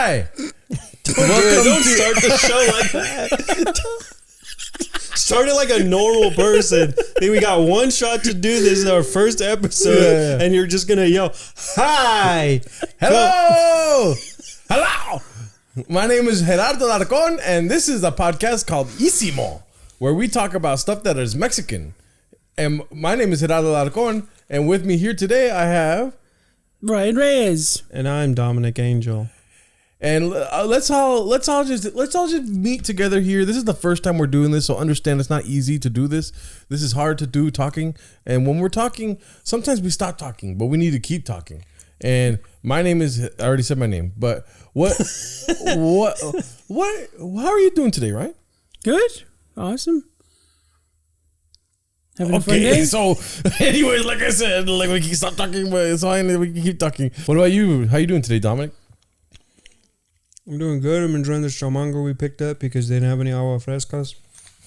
Hi. Don't start the show like that. Start it like a normal person. Hey, we got one shot to do this. This is our first episode, and you're just gonna yell, "Hi, hello, hello." My name is Gerardo Alarcon, and this is a podcast called Isimo, where we talk about stuff that is Mexican. And my name is Gerardo Alarcon, and with me here today I have Rian Reyes, and I'm Dominic Angel. And let's all just meet together here. This is the first time we're doing this, so understand it's not easy to do this. This is hard to do, talking. And when we're talking, sometimes we stop talking, but we need to keep talking. And my name is, I already said my name, but how are you doing today, right? Good, awesome. Having a fun day? So anyways, like I said, like we can stop talking, but it's fine. We can keep talking. What about you? How you doing today, Dominic? I'm doing good. I'm enjoying this chamango we picked up because they didn't have any agua frescas.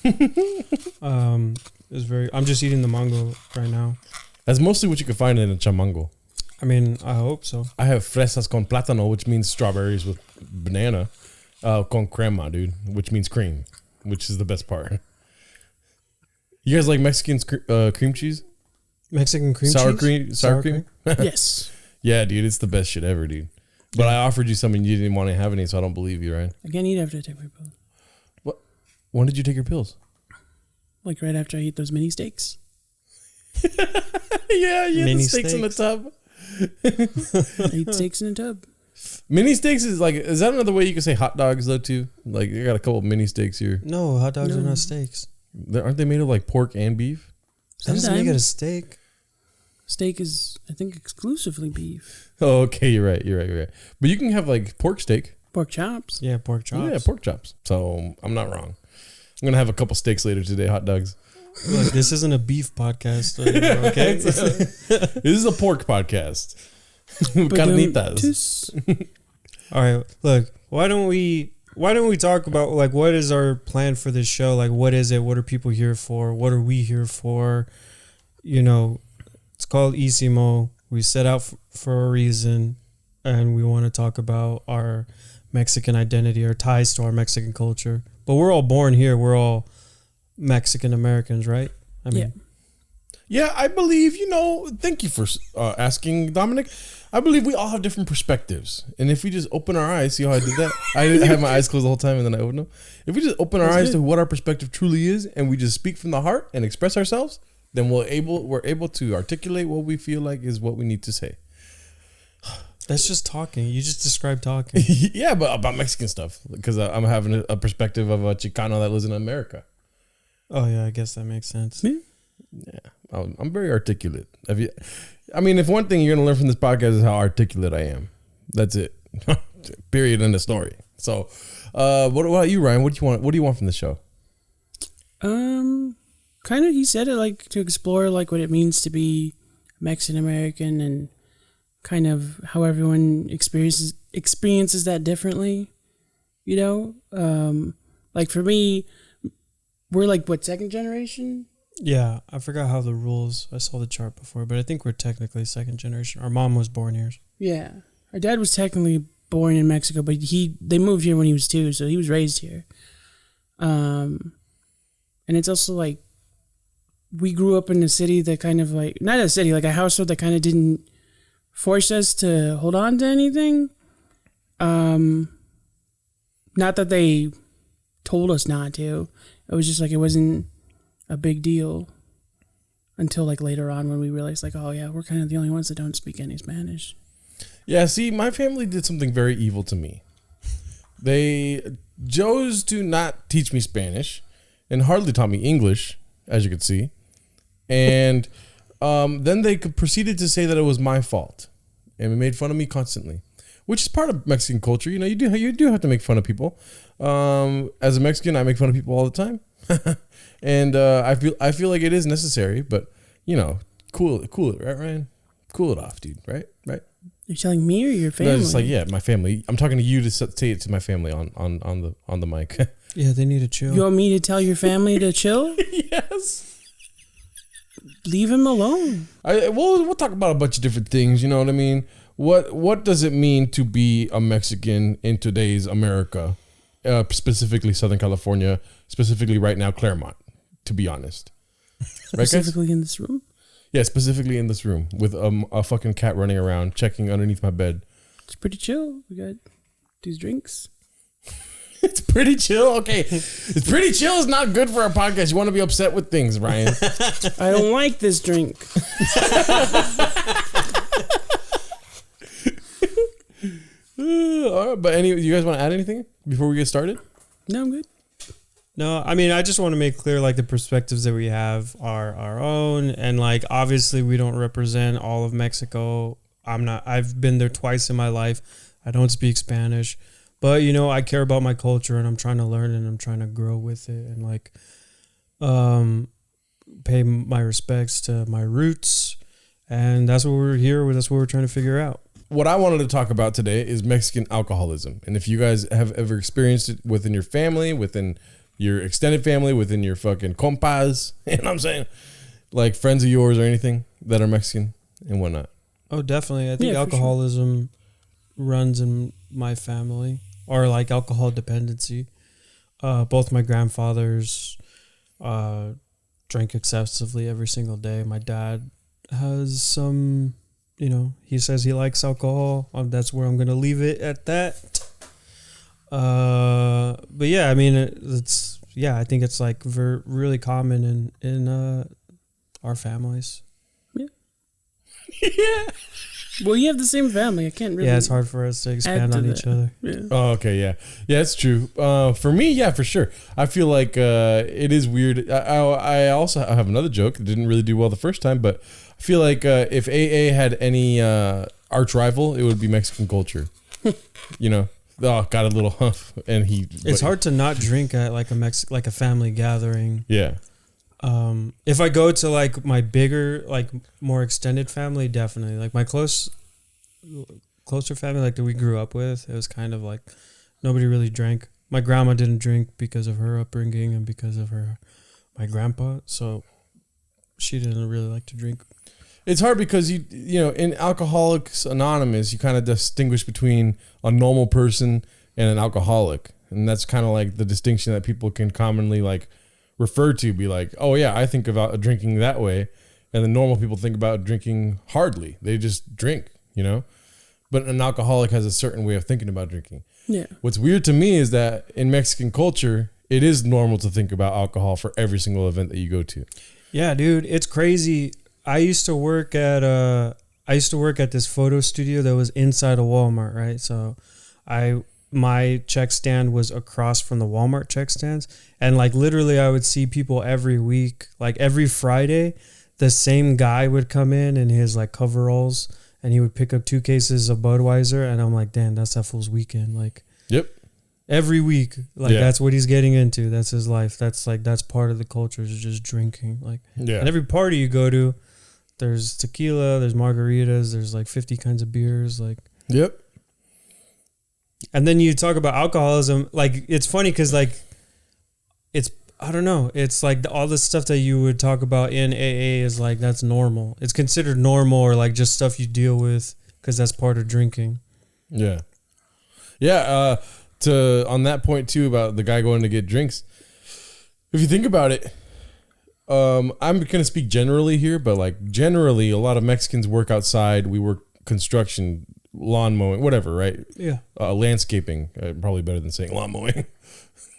It's very. I'm just eating the mango right now. That's mostly what you can find in a chamango. I mean, I hope so. I have fresas con plátano, which means strawberries with banana, con crema, dude, which means cream, which is the best part. You guys like Mexican cream cheese? Mexican cream sour cheese? Sour cream? Yes. Yeah, dude, it's the best shit ever, dude. But I offered you something you didn't want to have any, so I don't believe you, right? I can't eat after I take my pills. What? When did you take your pills? Like right after I eat those mini steaks. Yeah, the steaks in the tub. I eat steaks in a tub. Mini steaks is that another way you can say hot dogs though too? Like you got a couple of mini steaks here. No, hot dogs are not steaks. Aren't they made of like pork and beef? That doesn't make it a steak. Steak is, I think, exclusively beef. Oh, okay, you're right. But you can have like pork steak. Pork chops. Yeah, pork chops. Yeah, pork chops. So I'm not wrong. I'm gonna have a couple steaks later today, hot dogs. Look, this isn't a beef podcast anymore, okay? This is a pork podcast. Carnitas. All right, look. Why don't we talk about like what is our plan for this show? Like, what is it? What are people here for? What are we here for? You know, it's called Isimo. We set out for a reason, and we want to talk about our Mexican identity, our ties to our Mexican culture. But we're all born here. We're all Mexican Americans, right? I mean, yeah, I believe, thank you for asking, Dominic. I believe we all have different perspectives. And if we just open our eyes, see how I did that? I had my eyes closed the whole time and then I opened them. If we just open our eyes to what our perspective truly is and we just speak from the heart and express ourselves, then we're able to articulate what we feel like is what we need to say. That's just talking. You just described talking. Yeah, but about Mexican stuff because I'm having a perspective of a Chicano that lives in America. Oh, yeah, I guess that makes sense. Yeah, I'm very articulate. If one thing you're going to learn from this podcast is how articulate I am. That's it. Period. End of story. So, what about you, Ryan? What do you want from the show? Kind of, he said it like to explore like what it means to be Mexican American and kind of how everyone experiences that differently. Like for me, we're like what, second generation? Yeah, I forgot how the rules. I saw the chart before, but I think we're technically second generation. Our mom was born here. Yeah, our dad was technically born in Mexico, but they moved here when he was 2, so he was raised here. And it's also like we grew up in a city that kind of like not a city, like a household that kind of didn't force us to hold on to anything. Not that they told us not to. It was just like it wasn't a big deal until like later on when we realized like, oh yeah, we're kind of the only ones that don't speak any Spanish. Yeah, see, my family did something very evil to me. They chose to not teach me Spanish and hardly taught me English, as you could see. And then they proceeded to say that it was my fault and made fun of me constantly, which is part of Mexican culture. You do have to make fun of people. As a Mexican, I make fun of people all the time. And I feel like it is necessary, but cool it, right, Ryan? Cool it off, dude. Right. You're telling me or your family? No, it's like my family. I'm talking to you to say it to my family on the mic. Yeah, they need to chill. You want me to tell your family to chill? Yes. Leave him alone. We'll talk about a bunch of different things. You know what I mean? what does it mean to be a Mexican in today's America, specifically Southern California, specifically right now Claremont, to be honest. Right, Specifically in this room? Yeah, specifically in this room with a fucking cat running around, checking underneath my bed. It's pretty chill. We got these drinks. It's pretty chill. Okay. It's pretty chill is not good for a podcast. You want to be upset with things, Ryan. I don't like this drink. All right, but anyway, you guys want to add anything before we get started? No, I'm good. No, I mean, I just want to make clear, like, the perspectives that we have are our own. And, like, obviously we don't represent all of Mexico. I've been there twice in my life. I don't speak Spanish. But, you know, I care about my culture and I'm trying to learn and I'm trying to grow with it and, like, pay my respects to my roots. And that's what we're here with. That's what we're trying to figure out. What I wanted to talk about today is Mexican alcoholism. And if you guys have ever experienced it within your family, within your extended family, within your fucking compas, you know what I'm saying? Like friends of yours or anything that are Mexican and whatnot. Oh, definitely. I think Yeah, for sure. alcoholism runs in my family, or like alcohol dependency. Both my grandfathers drank excessively every single day. My dad has some, you know, he says he likes alcohol. That's where I'm going to leave it at that. But yeah, I mean, I think it's like really common in our families. Yeah. Well, you have the same family. I can't really. Yeah, it's hard for us to expand to on that. each other. Yeah. Oh, okay, yeah. Yeah, it's true. For me, yeah, for sure. I feel like it is weird. I also have another joke. It didn't really do well the first time, but I feel like if AA had any arch rival, it would be Mexican culture. You know? Oh, got a little huff. And It's hard to not drink at like a family gathering. Yeah. If I go to like my bigger, like more extended family, definitely. Like my closer family, like that we grew up with, it was kind of like nobody really drank. My grandma didn't drink because of her upbringing and because of my grandpa, so she didn't really like to drink. It's hard because you know, in Alcoholics Anonymous, you kind of distinguish between a normal person and an alcoholic, and that's kind of like the distinction that people can commonly like refer to, be like, oh yeah, I think about drinking that way, and the normal people think about drinking hardly. They just drink, you know. But an alcoholic has a certain way of thinking about drinking. Yeah. What's weird to me is that in Mexican culture, it is normal to think about alcohol for every single event that you go to. Yeah, dude, it's crazy. I used to work at this photo studio that was inside a Walmart, right? So my check stand was across from the Walmart check stands, and like literally I would see people every week, like every Friday, the same guy would come in his like coveralls and he would pick up 2 cases of Budweiser, and I'm like, damn, that's that fool's weekend. Like, yep. Every week, like Yeah. That's what he's getting into. That's his life. That's part of the culture, is just drinking. Like, Yeah. and every party you go to, there's tequila, there's margaritas, there's like 50 kinds of beers, like. Yep. And then you talk about alcoholism, like it's funny because like, I don't know, it's like all the stuff that you would talk about in AA is like that's normal. It's considered normal, or like just stuff you deal with because that's part of drinking. Yeah. Yeah. On that point too about the guy going to get drinks, if you think about it, I'm gonna speak generally here, but like generally, a lot of Mexicans work outside. We work construction, lawn mowing, whatever, right? Yeah. Landscaping, probably better than saying lawn mowing.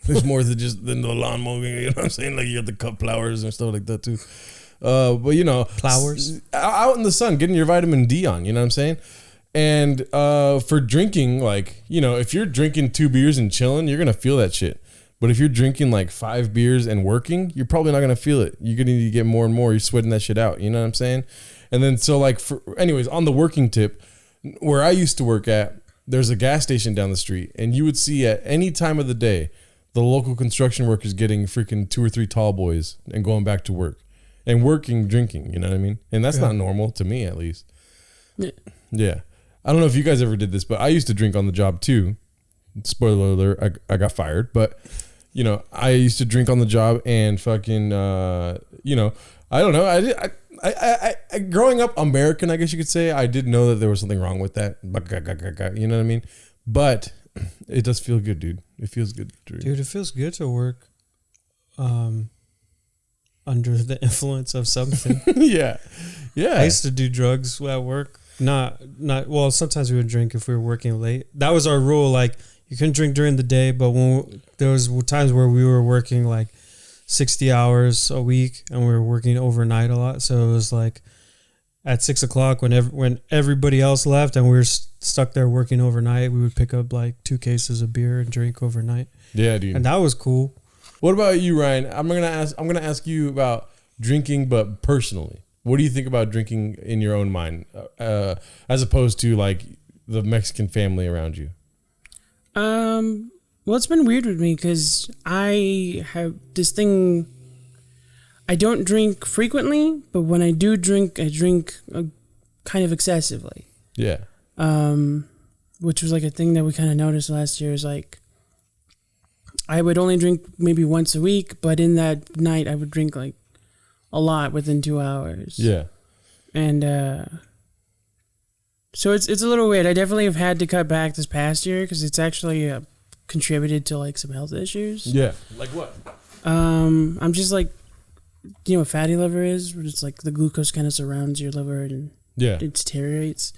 There's more than the lawn mowing. You know what I'm saying? Like you have to cut flowers and stuff like that too. But you know, Flowers out in the sun, getting your vitamin D on. You know what I'm saying? And for drinking, like, you know, if you're drinking 2 beers and chilling, you're gonna feel that shit. But if you're drinking like 5 beers and working, you're probably not gonna feel it. You're gonna need to get more and more. You're sweating that shit out. You know what I'm saying? And then so like anyways, on the working tip, where I used to work at, there's a gas station down the street, and you would see at any time of the day, the local construction workers getting freaking 2 or 3 tall boys and going back to work and working, drinking. You know what I mean? And that's not normal to me, at least. Yeah. Yeah. I don't know if you guys ever did this, but I used to drink on the job too. Spoiler alert, I got fired. But, you know, I used to drink on the job and fucking, you know, I don't know. growing up American, I guess you could say, I did know that there was something wrong with that. You know what I mean? But it does feel good, dude. It feels good. Dude, it feels good to work under the influence of something. Yeah. I used to do drugs at work. Not well, sometimes we would drink if we were working late. That was our rule. Like, you couldn't drink during the day, but when there was times where we were working like 60 hours a week and we were working overnight a lot. So it was like at 6 o'clock when everybody else left and we were stuck there working overnight, we would pick up like 2 cases of beer and drink overnight. Yeah, dude. And that was cool. What about you, Ryan? I'm gonna ask you about drinking, but personally. What do you think about drinking in your own mind, as opposed to like the Mexican family around you? Well, it's been weird with me because I have this thing. I don't drink frequently, but when I do drink, I drink kind of excessively. Yeah. Which was like a thing that we kind of noticed last year. Is like I would only drink maybe once a week, but in that night I would drink like a lot within 2 hours. Yeah. And so it's a little weird. I definitely have had to cut back this past year because it's actually contributed to like some health issues. Yeah. Like what? I'm just like, you know what fatty liver is? Where it's like the glucose kind of surrounds your liver and it deteriorates.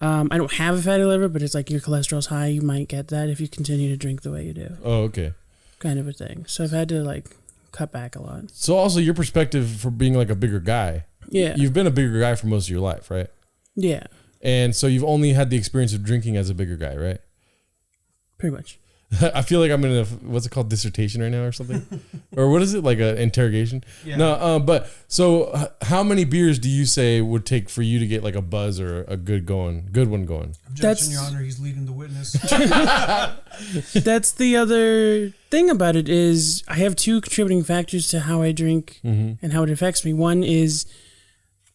I don't have a fatty liver, but it's like your cholesterol's high. You might get that if you continue to drink the way you do. Oh, okay. Kind of a thing. So I've had to like cut back a lot. So also your perspective for being like a bigger guy. Yeah. You've been a bigger guy for most of your life, right? Yeah. And so you've only had the experience of drinking as a bigger guy, right? Pretty much. I feel like I'm in a, what's it called, dissertation right now or something? Or what is it, like an interrogation? Yeah. No, but so how many beers do you say would take for you to get like a buzz or a good one going? Objection, Your Honor, he's leading the witness. That's the other thing about it is I have 2 contributing factors to how I drink and how it affects me. One is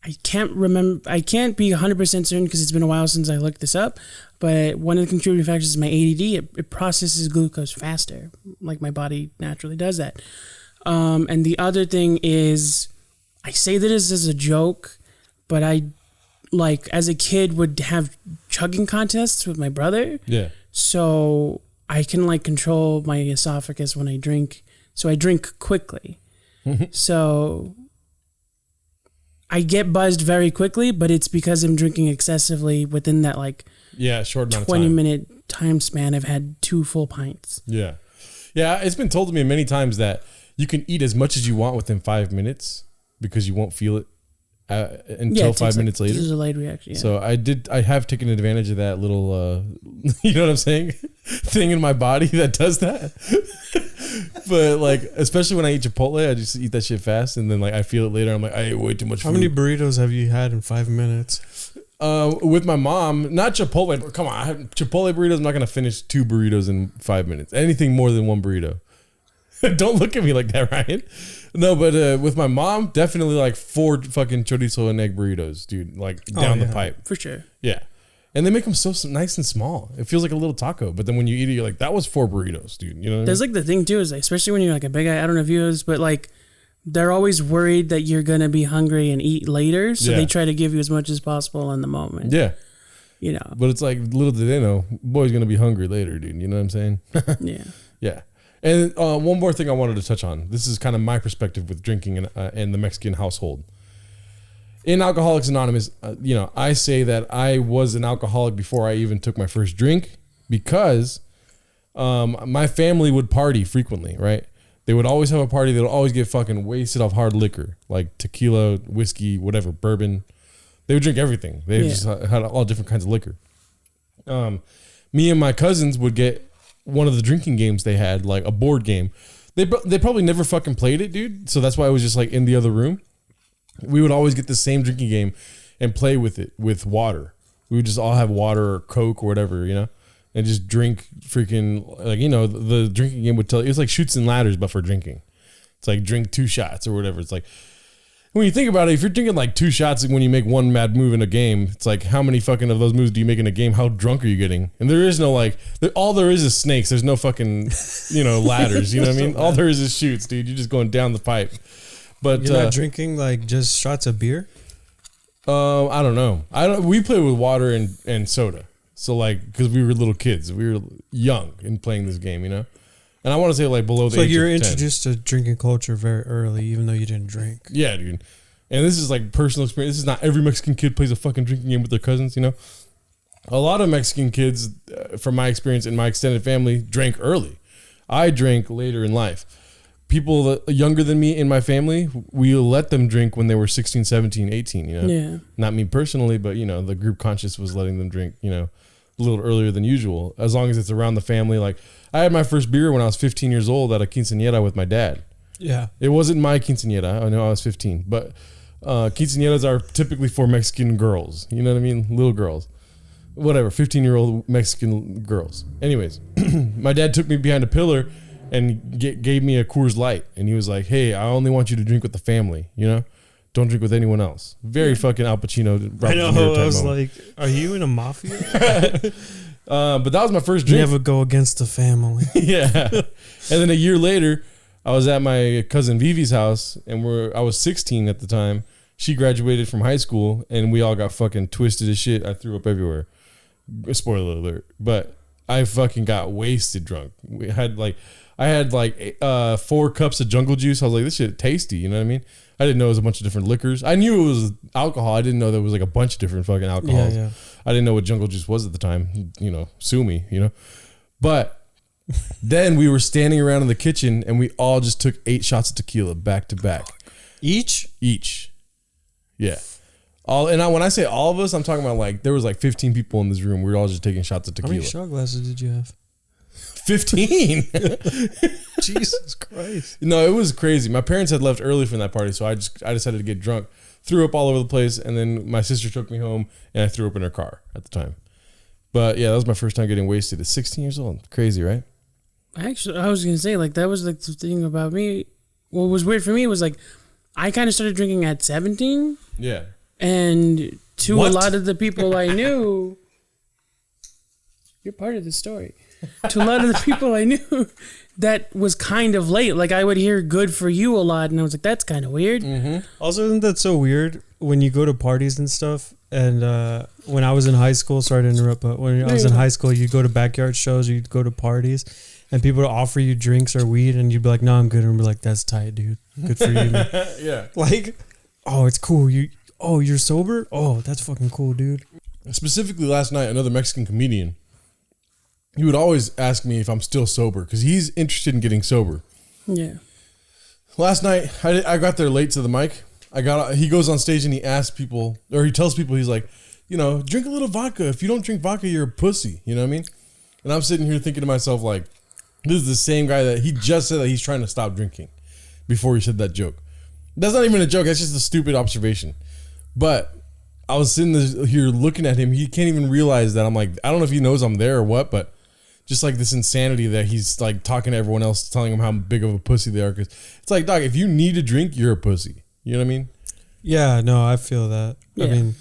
I can't be 100% certain because it's been a while since I looked this up, but one of the contributing factors is my ADD. It processes glucose faster, like my body naturally does that. And the other thing is, I say this as a joke, but I, like, as a kid would have chugging contests with my brother. Yeah. So I can, like, control my esophagus when I drink. So I drink quickly. So I get buzzed very quickly, but it's because I'm drinking excessively within that like short amount of 20-minute time span. I've had 2 full pints. Yeah. It's been told to me many times that you can eat as much as you want within 5 minutes because you won't feel it until 5 minutes later. This is a delayed reaction. Yeah. So I have taken advantage of that little, you know what I'm saying, thing in my body that does that. But like, especially when I eat Chipotle, I just eat that shit fast, and then like I feel it later. I'm like, I ate way too much food. How many burritos have you had in 5 minutes? With my mom, not Chipotle. Come on, Chipotle burritos. I'm not gonna finish 2 burritos in 5 minutes. Anything more than 1 burrito. Don't look at me like that, Ryan. No, but with my mom, definitely like 4 fucking chorizo and egg burritos, dude. Like down the pipe. For sure. Yeah. And they make them so nice and small. It feels like a little taco. But then when you eat it, you're like, that was 4 burritos, dude. You know what There's I mean? like the thing too is like, especially when you're like a big guy, I don't know if you is, but like they're always worried that you're going to be hungry and eat later. So they try to give you as much as possible in the moment. Yeah. You know. But it's like, little do they know, boy's going to be hungry later, dude. You know what I'm saying? Yeah. Yeah. And one more thing I wanted to touch on. This is kind of my perspective with drinking in the Mexican household. In Alcoholics Anonymous, I say that I was an alcoholic before I even took my first drink because my family would party frequently, right? They would always have a party. They would always get fucking wasted off hard liquor, like tequila, whiskey, whatever, bourbon. They would drink everything. They just had all different kinds of liquor. Me and my cousins would get one of the drinking games they had, like a board game. They probably never fucking played it, dude. So that's why I was just like in the other room. We would always get the same drinking game and play with it with water. We would just all have water or Coke or whatever, and just drink freaking, like, the drinking game would tell you, it was like Chutes and Ladders, but for drinking. It's like drink 2 shots or whatever. It's like, when you think about it, if you're drinking like 2 shots when you make one mad move in a game, it's like, how many fucking of those moves do you make in a game? How drunk are you getting? And there is no all there is snakes. There's no fucking, ladders. You know what I mean? All there is shoots, dude. You're just going down the pipe. But you're not drinking like just shots of beer. I don't know. We play with water and soda. So like, because we were little kids, we were young in playing this game, And I want to say like below the age of 10. So you're introduced to drinking culture very early, even though you didn't drink. Yeah, dude. And this is like personal experience. This is not every Mexican kid plays a fucking drinking game with their cousins, A lot of Mexican kids, from my experience in my extended family, drank early. I drank later in life. People that younger than me in my family, we let them drink when they were 16, 17, 18, Yeah. Not me personally, but, the group conscious was letting them drink, a little earlier than usual, as long as it's around the family. Like, I had my first beer when I was 15 years old at a quinceañera with my dad. Yeah. It wasn't my quinceañera. I know I was 15, but quinceañeras are typically for Mexican girls. You know what I mean? Little girls. Whatever, 15-year-old Mexican girls. Anyways, my dad took me behind a pillar and gave me a Coors Light. And he was like, hey, I only want you to drink with the family, Don't drink with anyone else. Very fucking Al Pacino. I know, I was like, are you in a mafia? But that was my first drink. Never go against the family. Yeah. And then a year later, I was at my cousin Vivi's house, and I was 16 at the time. She graduated from high school, and we all got fucking twisted as shit. I threw up everywhere. Spoiler alert. But I fucking got wasted drunk. I had 4 cups of jungle juice. I was like, this shit tasty. You know what I mean? I didn't know it was a bunch of different liquors. I knew it was alcohol. I didn't know there was like a bunch of different fucking alcohols. Yeah. I didn't know what jungle juice was at the time. Sue me, But then we were standing around in the kitchen, and we all just took 8 shots of tequila back to back. Each. Yeah. When I say all of us, I'm talking about like there was like 15 people in this room. We were all just taking shots of tequila. How many shot glasses did you have? 15. Jesus Christ. No, it was crazy. My parents had left early from that party, so I decided to get drunk, threw up all over the place, and then my sister took me home, and I threw up in her car at the time. But yeah, that was my first time getting wasted at 16 years old. Crazy, right? Actually, I was gonna say like that was like the thing about me. What was weird for me was like I kind of started drinking at 17. Yeah. And a lot of the people I knew, you're part of the story. To a lot of the people I knew, that was kind of late. Like I would hear "good for you" a lot, and I was like, "That's kind of weird." Mm-hmm. Also, isn't that so weird when you go to parties and stuff? And when I was in high school, sorry to interrupt, but when I was in high school, you'd go to backyard shows, you'd go to parties, and people would offer you drinks or weed, and you'd be like, "No, I'm good." And be like, "That's tight, dude. Good for you." Man. Yeah. Like, oh, it's cool. You're sober? Oh, that's fucking cool, dude. Specifically last night, another Mexican comedian, he would always ask me if I'm still sober because he's interested in getting sober. Yeah. Last night, I got there late to the mic. He goes on stage and he asks people, or he tells people, he's like, drink a little vodka. If you don't drink vodka, you're a pussy. You know what I mean? And I'm sitting here thinking to myself, like, this is the same guy that he just said that he's trying to stop drinking before he said that joke. That's not even a joke. That's just a stupid observation. But I was sitting here looking at him. He can't even realize that I'm like, I don't know if he knows I'm there or what, but just like this insanity that he's like talking to everyone else, telling them how big of a pussy they are. Cause it's like, dog, if you need a drink, you're a pussy. You know what I mean? Yeah, no, I feel that. Yeah. I mean,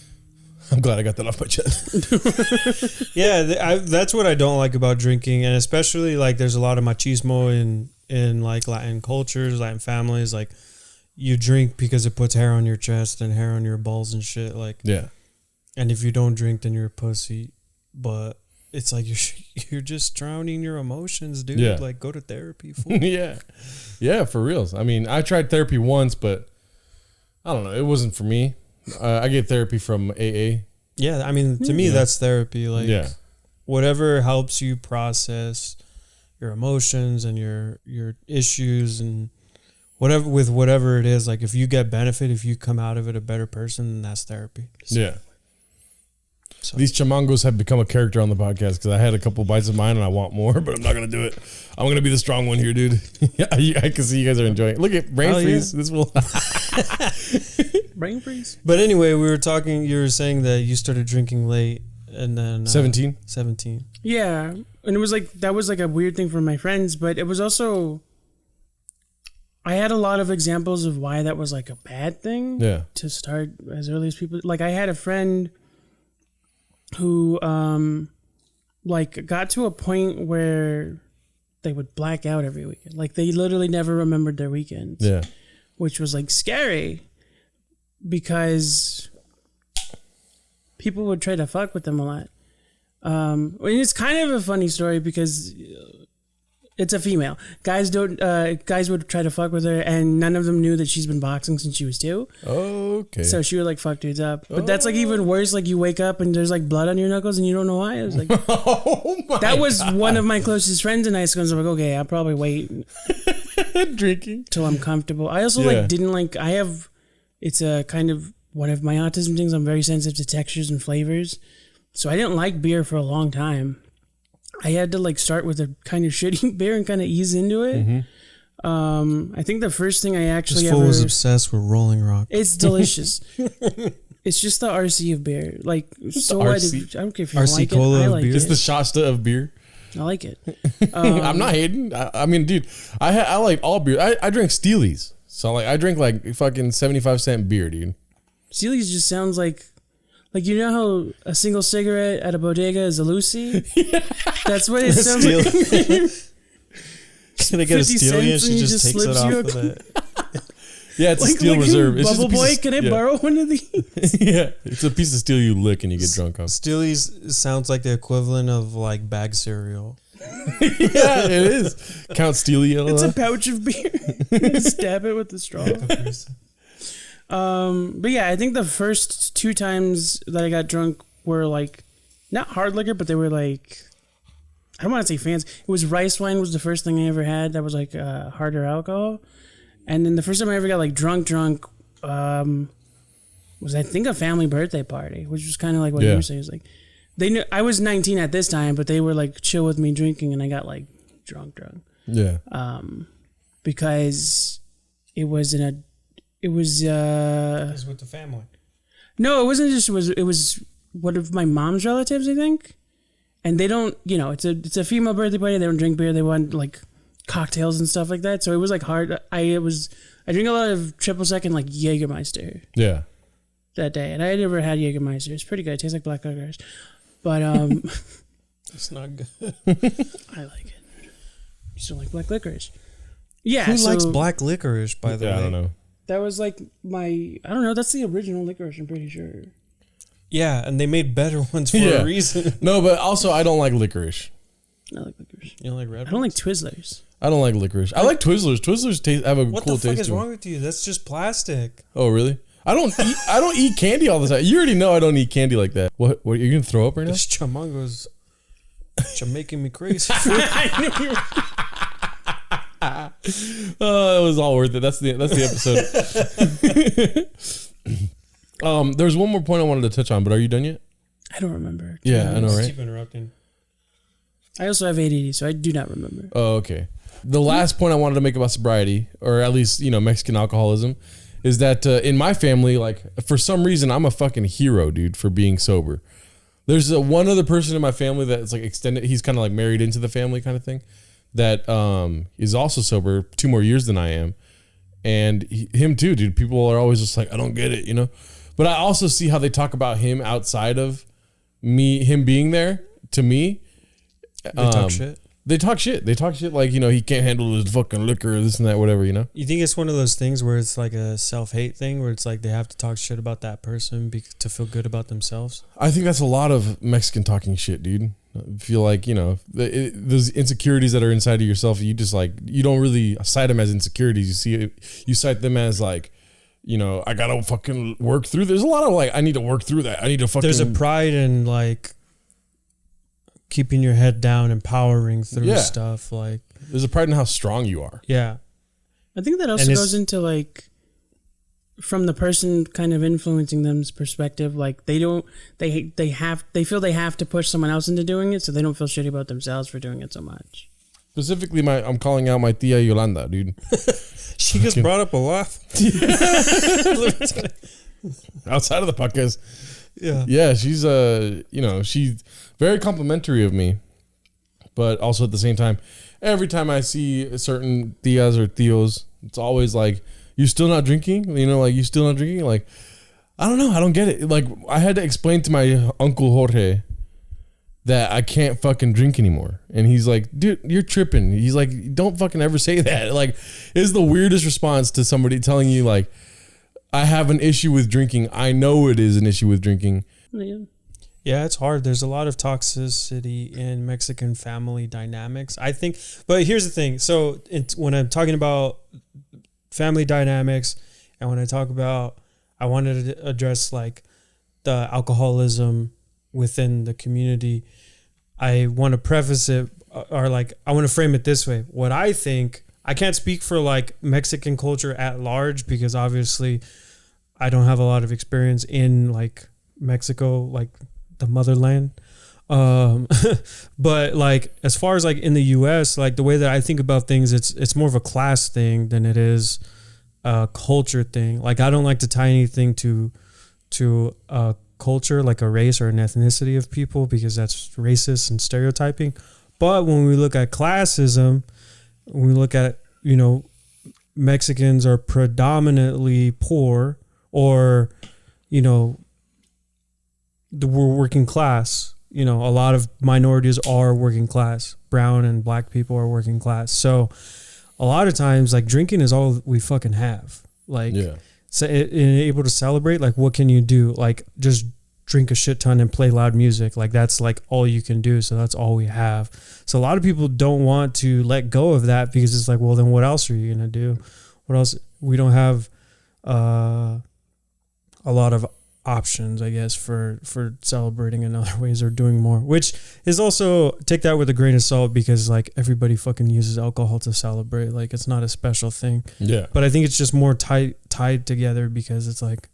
I'm glad I got that off my chest. Yeah, that's what I don't like about drinking. And especially like there's a lot of machismo in like Latin cultures, Latin families, like, you drink because it puts hair on your chest and hair on your balls and shit. Like, yeah. And if you don't drink, then you're a pussy. But it's like you're just drowning your emotions, dude. Yeah. Like, go to therapy. Fool. Yeah, for reals. I mean, I tried therapy once, but I don't know. It wasn't for me. I get therapy from AA. Yeah, I mean, to me, that's therapy. Like, whatever helps you process your emotions and your issues and whatever it is, like if you get benefit, if you come out of it a better person, then that's therapy. Yeah. So. These chamangos have become a character on the podcast because I had a couple bites of mine and I want more, but I'm not going to do it. I'm going to be the strong one here, dude. I can see you guys are enjoying it. Look at brain freeze. Yeah. This will brain freeze. But anyway, we were talking, you were saying that you started drinking late and then 17. Yeah. And it was like, that was like a weird thing for my friends, but it was also, I had a lot of examples of why that was like a bad thing. Yeah. To start as early as people. Like I had a friend who like got to a point where they would black out every weekend. Like they literally never remembered their weekends. Yeah. which was like scary because people would try to fuck with them a lot. And it's kind of a funny story because it's a female. Guys would try to fuck with her, and none of them knew that she's been boxing since she was 2. Okay. So she would like fuck dudes up. But that's like even worse. Like you wake up and there's like blood on your knuckles and you don't know why. It was like, that was God. One of my closest friends in high school. So I was like, okay, I'll probably wait drinking till I'm comfortable. I also like didn't like. It's a kind of one of my autism things. I'm very sensitive to textures and flavors, so I didn't like beer for a long time. I had to like start with a kind of shitty beer and kind of ease into it. Mm-hmm. I think the first thing I actually this fool was obsessed with Rolling Rock. It's delicious. It's just the RC of beer. Like so, I don't care if you RC like Cola it. I like It's it. the Shasta of beer. I like it. I'm not hating. I mean, dude, I like all beer. I drink Steelies, so like I drink like fucking 75-cent beer, dude. Steelies just sounds like you know how a single cigarette at a bodega is a Lucy? Yeah. That's what it sounds like. Can I get a Steely and she just takes it off of it? Yeah, it's a Steel Reserve. It's Bubble Boy, can I borrow one of these? Yeah, it's a piece of steel you lick and you get drunk on. Steely's sounds like the equivalent of like bag cereal. Yeah, it is. Count Steely. It's a pouch of beer. Stab it with the straw. But yeah, I think the first 2 times that I got drunk were like not hard liquor, but they were like, I don't want to say fancy. It was rice wine was the first thing I ever had that was like harder alcohol. And then the first time I ever got like drunk was I think a family birthday party, which was kind of like what you were saying. It was like they knew I was 19 at this time, but they were like chill with me drinking, and I got like drunk. Yeah. Because it was with the family. No, it wasn't just it was one of my mom's relatives, I think. And they don't, it's a female birthday party. They don't drink beer. They want like cocktails and stuff like that. So it was like hard. I drink a lot of triple second like Jägermeister. Yeah. That day, and I had never had Jägermeister. It's pretty good. It tastes like black licorice, but it's not good. I like it. You still like black licorice? Yeah. Who likes black licorice? By the way, I don't know. That was like I don't know. That's the original licorice. I'm pretty sure. Yeah, and they made better ones for a reason. No, but also I don't like licorice. I like licorice. You don't like red? I don't like Twizzlers. I don't like licorice. I like Twizzlers. Twizzlers have a cool taste. What the fuck is wrong with you? That's just plastic. Oh, really? I don't eat candy all the time. You already know I don't eat candy like that. What are you gonna throw up right now? This chamango's making me crazy. Oh, it was all worth it. That's the episode. There's one more point I wanted to touch on, but are you done yet? I don't remember. Yeah, I know, right? Keep interrupting. I also have ADD, so I do not remember. Oh, okay. The last point I wanted to make about sobriety, or at least Mexican alcoholism, is that in my family, like for some reason, I'm a fucking hero, dude, for being sober. There's one other person in my family that's like extended. He's kind of like married into the family kind of thing. That is also sober 2 more years than I am, and him too, dude. People are always just like, I don't get it, But I also see how they talk about him outside of him being there. To me, they talk shit. They talk shit. They talk shit like he can't handle his fucking liquor, or this and that, whatever. You think it's one of those things where it's like a self-hate thing, where it's like they have to talk shit about that person to feel good about themselves? I think that's a lot of Mexican talking shit, dude. I feel like those insecurities that are inside of yourself, you just like you don't really cite them as insecurities. You cite them as like, I gotta fucking work through. There's a lot of like, I need to work through that. I need to fucking. There's a pride in like keeping your head down and powering through stuff. Like there's a pride in how strong you are. Yeah, I think that also goes into like from the person kind of influencing them's perspective. Like they feel they have to push someone else into doing it, so they don't feel shitty about themselves for doing it so much. Specifically, I'm calling out my tia Yolanda, dude. She gets brought up a lot. Outside of the podcast. Yeah, she's she's very complimentary of me, but also at the same time, every time I see certain tias or tios, it's always like, "You still not drinking?" You still not drinking? Like, I don't know, I don't get it. Like, I had to explain to my uncle Jorge that I can't fucking drink anymore. And he's like, dude, you're tripping. He's like, don't fucking ever say that. Like, it's the weirdest response to somebody telling you, like, I have an issue with drinking. I know it is an issue with drinking. Yeah, it's hard. There's a lot of toxicity in Mexican family dynamics, I think. But here's the thing. So when I'm talking about family dynamics, and when I talk about, I wanted to address like the alcoholism within the community, I want to preface it, or like, I want to frame it this way. What I think, I can't speak for like Mexican culture at large, because obviously I don't have a lot of experience in like Mexico, like the motherland. But like, as far as like in the US, like the way that I think about things, it's more of a class thing than it is a culture thing. Like, I don't like to tie anything to a culture, like a race or an ethnicity of people, because that's racist and stereotyping. But when we look at classism, when we look at, you know, Mexicans are predominantly poor, or, you know, we're working class. You know, a lot of minorities are working class. Brown and black people are working class. So a lot of times, like, drinking is all we fucking have. Like, so able to celebrate, like, what can you do? Like, just drink a shit ton and play loud music. Like, that's like all you can do. So that's all we have. So a lot of people don't want to let go of that, because it's like, well, then what else are you going to do? What else? We don't have a lot of options, I guess, for celebrating in other ways or doing more, which is also, take that with a grain of salt, because like everybody fucking uses alcohol to celebrate. Like, it's not a special thing. Yeah. But I think it's just more tied together, because it's like,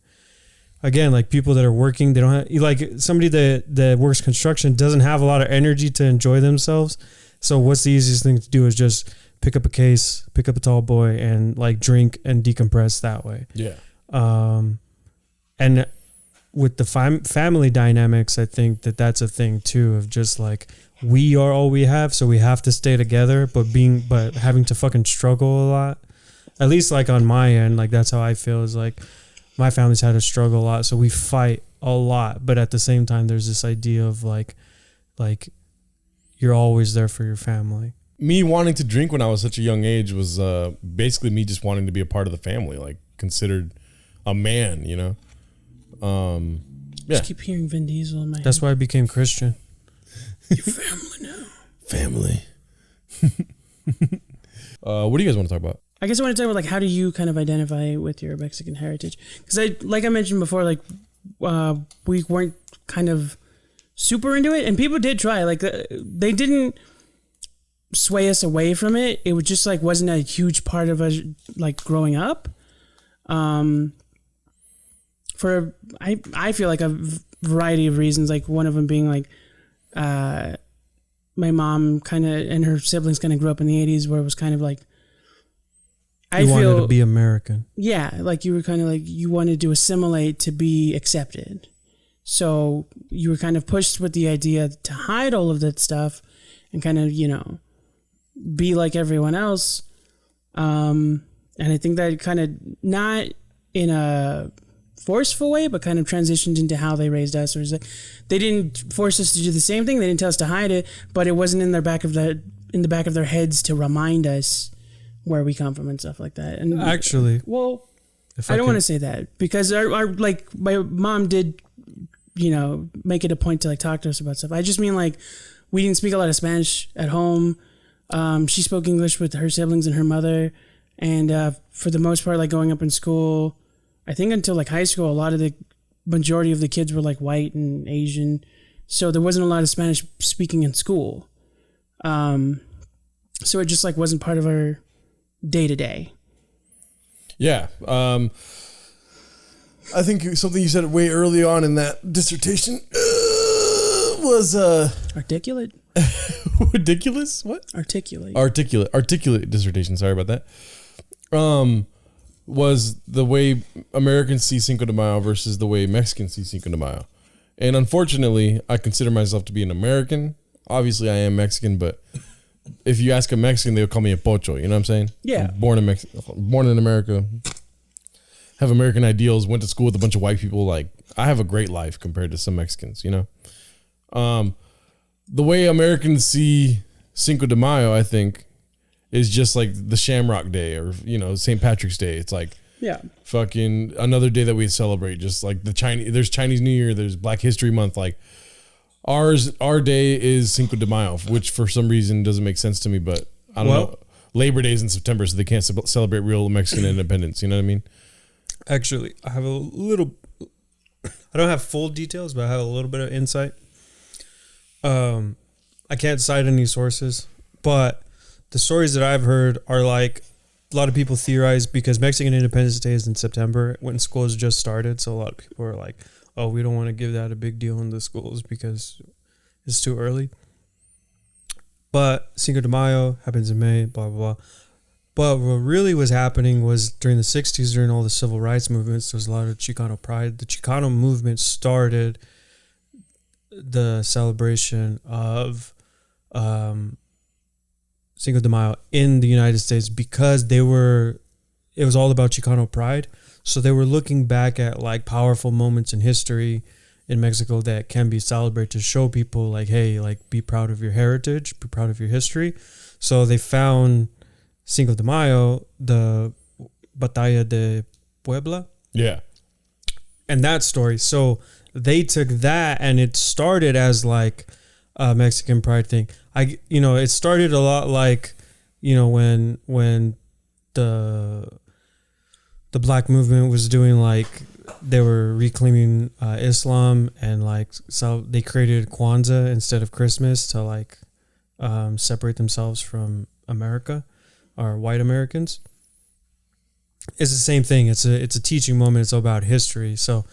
again, like people that are working, they don't have, like somebody that works construction doesn't have a lot of energy to enjoy themselves. So what's the easiest thing to do is just pick up a case, pick up a tall boy, and like drink and decompress that way. Yeah. And with the family dynamics, I think that's a thing too, of just like, we are all we have, so we have to stay together, but having to fucking struggle a lot. At least like on my end, like that's how I feel, is like my family's had to struggle a lot, so we fight a lot, but at the same time there's this idea of like you're always there for your family. Me wanting to drink when I was such a young age was basically me just wanting to be a part of the family, like considered a man, you know. Just keep hearing Vin Diesel in my head. That's why I became Christian. Your family now. Family. What do you guys want to talk about? I guess I want to talk about like, how do you kind of identify with your Mexican heritage? Because like I mentioned before, like we weren't kind of super into it, and people did try. Like they didn't sway us away from it. It was just like wasn't a huge part of us like growing up. For I feel like a variety of reasons, like one of them being like my mom kind of and her siblings kind of grew up in the 80s, where it was kind of like you wanted to be American. Yeah, like you were kind of like you wanted to assimilate to be accepted. So you were kind of pushed with the idea to hide all of that stuff and kind of, you know, be like everyone else. And I think that kind of, not in a forceful way, but kind of transitioned into how they raised us. Or is like, they didn't force us to do the same thing. They didn't tell us to hide it, but it wasn't in the back of their heads to remind us where we come from and stuff like that. And actually, well, I don't want to say that, because our like my mom did, you know, make it a point to like talk to us about stuff. I just mean like we didn't speak a lot of Spanish at home. She spoke English with her siblings and her mother, and for the most part, like growing up in school, I think until like high school, a lot of the majority of the kids were like white and Asian, so there wasn't a lot of Spanish speaking in school. So it just like wasn't part of our day to day. Yeah. I think something you said way early on in that dissertation was articulate. Ridiculous? What? Articulate dissertation. Sorry about that. Was the way Americans see Cinco de Mayo versus the way Mexicans see Cinco de Mayo. And unfortunately, I consider myself to be an American. Obviously, I am Mexican, but if you ask a Mexican, they'll call me a pocho. You know what I'm saying? Yeah. I'm born in America. Have American ideals. Went to school with a bunch of white people. Like, I have a great life compared to some Mexicans, you know? the way Americans see Cinco de Mayo, I think, is just like the Shamrock Day or, St. Patrick's Day. It's like fucking another day that we celebrate. Just like there's Chinese New Year, there's Black History Month. Like our day is Cinco de Mayo, which for some reason doesn't make sense to me, but I don't know. Labor Day is in September, so they can't celebrate real Mexican independence. You know what I mean? Actually, I have a little... I don't have full details, but I have a little bit of insight. I can't cite any sources, but the stories that I've heard are like a lot of people theorize because Mexican Independence Day is in September when school has just started. So a lot of people are like, oh, we don't want to give that a big deal in the schools because it's too early. But Cinco de Mayo happens in May, blah, blah, blah. But what really was happening was during the 60s, during all the civil rights movements, there was a lot of Chicano pride. The Chicano movement started the celebration of Cinco de Mayo in the United States because it was all about Chicano pride. So they were looking back at like powerful moments in history in Mexico that can be celebrated to show people like, hey, like be proud of your heritage, be proud of your history. So they found Cinco de Mayo, the Batalla de Puebla. Yeah. And that story. So they took that and it started as like a Mexican pride thing. It started a lot like, when the black movement was doing like, they were reclaiming Islam and like, so they created Kwanzaa instead of Christmas to like separate themselves from America or white Americans. It's the same thing. It's a teaching moment. It's all about history. So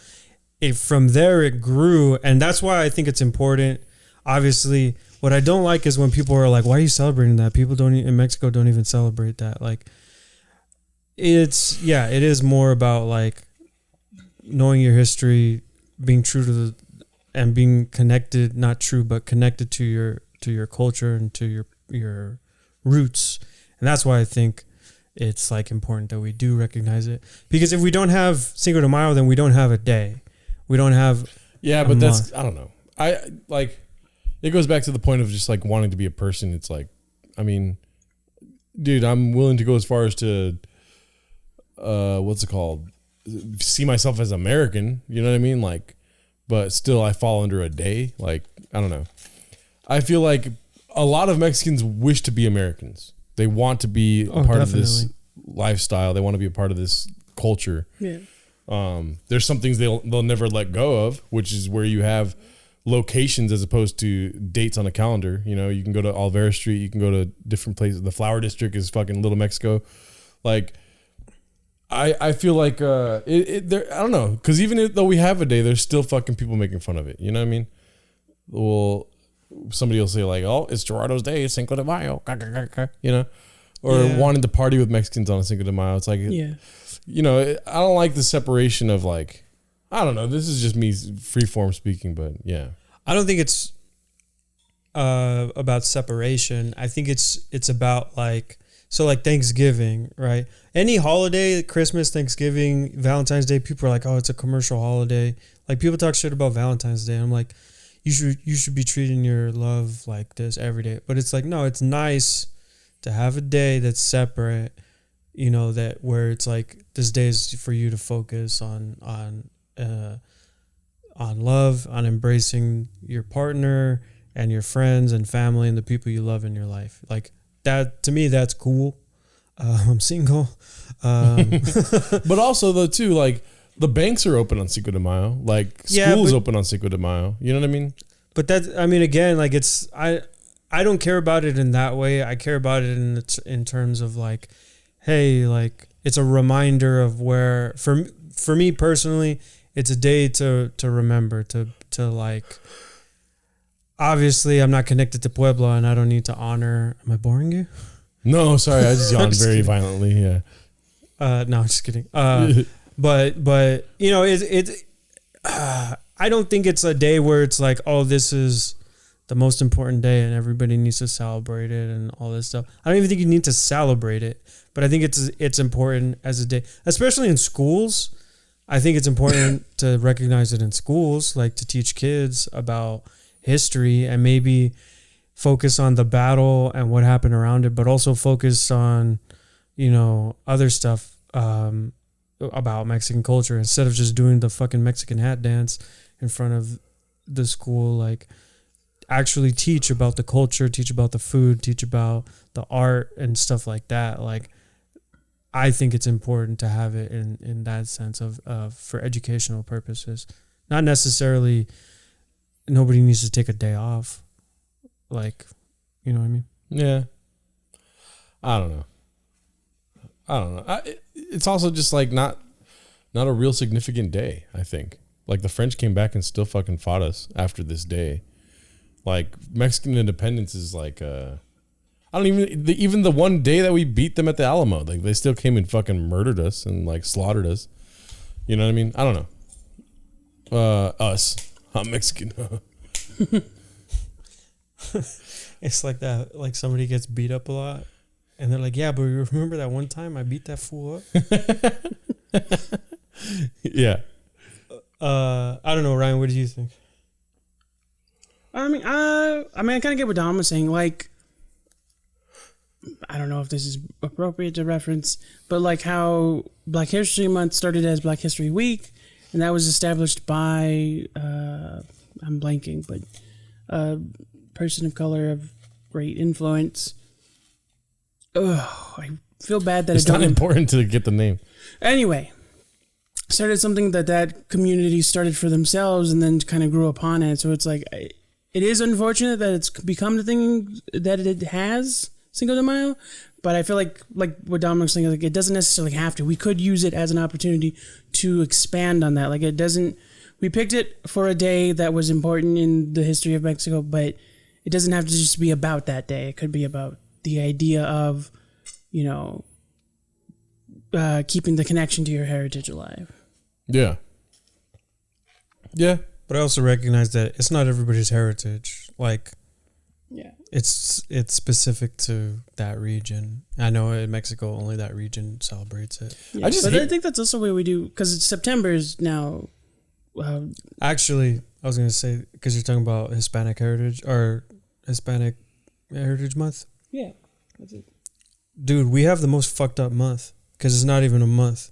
from there it grew, and that's why I think it's important. Obviously, what I don't like is when people are like, "Why are you celebrating that?" People in Mexico don't even celebrate that. Like, it is more about like knowing your history, being true to and being connected, not true, but connected to your culture and to your roots. And that's why I think it's like important that we do recognize it. Because if we don't have Cinco de Mayo, then we don't have a day. We don't have but that's, I don't know. It goes back to the point of just like wanting to be a person. It's like, I mean, dude, I'm willing to go as far as to what's it called? See myself as American, you know what I mean? Like, but still I fall under a day. Like, I don't know. I feel like a lot of Mexicans wish to be Americans. They want to be a part of this lifestyle. They want to be a part of this culture. Yeah. There's some things they'll never let go of, which is where you have locations as opposed to dates on a calendar. You can go to Olvera Street. You can go to different places. The Flower District is fucking Little Mexico. Like, I feel like I don't know, because even though we have a day, there's still fucking people making fun of it. You know what I mean? Well, somebody will say like, "Oh, it's Gerardo's day, Cinco de Mayo," or wanting to party with Mexicans on a Cinco de Mayo. It's like, I don't like the separation of like, I don't know. This is just me freeform speaking, but yeah, I don't think it's about separation. I think it's about like, so like Thanksgiving, right? Any holiday, Christmas, Thanksgiving, Valentine's Day, people are like, "Oh, it's a commercial holiday." Like people talk shit about Valentine's Day. I'm like, you should be treating your love like this every day. But it's like, no, it's nice to have a day that's separate, that where it's like this day is for you to focus on love, on embracing your partner and your friends and family and the people you love in your life. Like that, to me, that's cool. I'm single. But also though too, like, the banks are open on Cinco de Mayo. Like, school is open on Cinco de Mayo. You know what I mean? But again, like, it's, I don't care about it in that way. I care about it in terms of like, hey, like, it's a reminder of where, for me personally, it's a day to remember, to like, obviously I'm not connected to Puebla and I don't need to honor. Am I boring you? No, sorry. I just yawned very violently. Yeah. No, I'm just kidding. But it's I don't think it's a day where it's like, oh, this is the most important day and everybody needs to celebrate it and all this stuff. I don't even think you need to celebrate it, but I think it's important as a day, especially in schools. I think it's important to recognize it in schools, like to teach kids about, history and maybe focus on the battle and what happened around it, but also focus on, other stuff about Mexican culture instead of just doing the fucking Mexican hat dance in front of the school. Like, actually teach about the culture, teach about the food, teach about the art and stuff like that. Like, I think it's important to have it in that sense of for educational purposes. Not necessarily nobody needs to take a day off. Like, you know what I mean? Yeah. I don't know. It's also just like not a real significant day, I think. Like, the French came back and still fucking fought us after this day. Like, Mexican independence is like, I don't even the one day that we beat them at the Alamo, like, they still came and fucking murdered us and like slaughtered us. You know what I mean? I don't know. Us. I'm Mexican. It's like that. Like, somebody gets beat up a lot and they're like, yeah, but you remember that one time I beat that fool up? Yeah. I don't know, Ryan, what do you think? I mean, I kind of get what Dom was saying. Like, I don't know if this is appropriate to reference, but like how Black History Month started as Black History Week, and that was established by, I'm blanking, but a person of color of great influence. I feel bad that it's not important to get the name. Anyway, started something that community started for themselves and then kind of grew upon it. So it's like, it is unfortunate that it's become the thing that it has, Cinco de Mayo, but I feel like what Dominic's saying, like, it doesn't necessarily have to. We could use it as an opportunity to expand on that. Like, it doesn't, we picked it for a day that was important in the history of Mexico, but it doesn't have to just be about that day. It could be about the idea of, keeping the connection to your heritage alive. Yeah. Yeah. But I also recognize that it's not everybody's heritage. Like, yeah, it's specific to that region. I know in Mexico only that region celebrates it. Yeah, I think that's also what we do, because September is now. Actually, I was gonna say, because you're talking about Hispanic Heritage or Hispanic Heritage Month. Yeah, that's it. Dude, we have the most fucked up month because it's not even a month.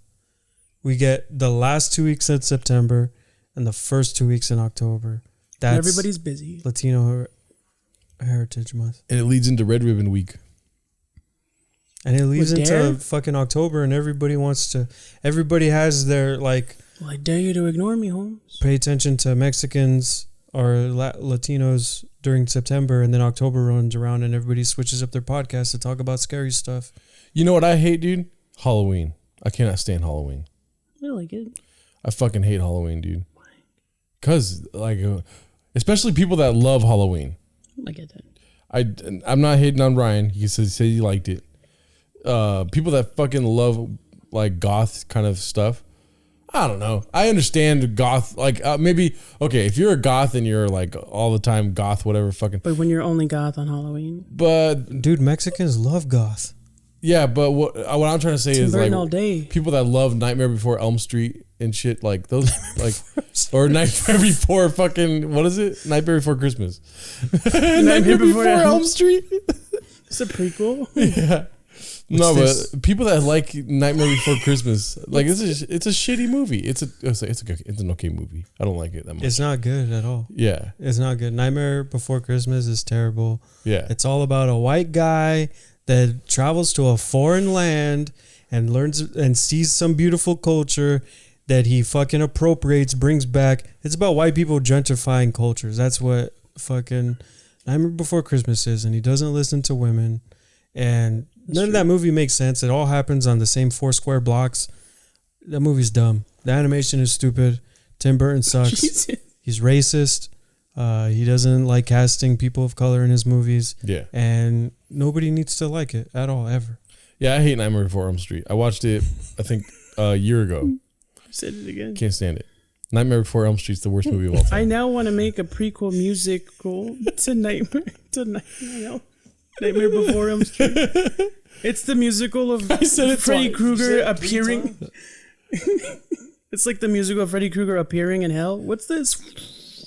We get the last 2 weeks in September and the first 2 weeks in October. That's everybody's busy. Latino Heritage Month. And it leads into Red Ribbon Week. And it leads into fucking October, and everybody has their, like... Well, I dare you to ignore me, Holmes. Pay attention to Mexicans or Latinos during September, and then October runs around and everybody switches up their podcast to talk about scary stuff. You know what I hate, dude? Halloween. I cannot stand Halloween. I like it. I fucking hate Halloween, dude. Because, like, especially people that love Halloween. I get that. I'm not hating on Ryan. He said he liked it. People that fucking love, like, goth kind of stuff. I don't know. I understand goth. Like, maybe, okay, if you're a goth and you're, like, all the time goth, whatever, fucking. But when you're only goth on Halloween. But, dude, Mexicans love goth. Yeah, but what I'm trying to say is, like, all day. People that love Nightmare Before Elm Street and shit, like those, like, or Nightmare Before fucking, what is it? Nightmare Before Christmas. Nightmare Before Elm Street. It's a prequel. Yeah. No, but people that like Nightmare Before Christmas, like, it's a shitty movie. It's an okay movie. I don't like it that much. It's not good at all. Yeah, it's not good. Nightmare Before Christmas is terrible. Yeah, it's all about a white guy that travels to a foreign land and learns and sees some beautiful culture that he fucking appropriates, brings back. It's about white people gentrifying cultures. That's what fucking Nightmare Before Christmas is, and he doesn't listen to women. And none of that movie makes sense. It all happens on the same 4 square blocks. That movie's dumb. The animation is stupid. Tim Burton sucks. Jesus. He's racist. He doesn't like casting people of color in his movies. Yeah. And nobody needs to like it at all, ever. Yeah, I hate Nightmare Before Elm Street. I watched it, I think, a year ago. You said it again. Can't stand it. Nightmare Before Elm Street's the worst movie of all time. I now want to make a prequel musical to Nightmare Before Elm Street. It's the musical of Freddy Krueger appearing. It's like the musical of Freddy Krueger appearing in hell. What's this?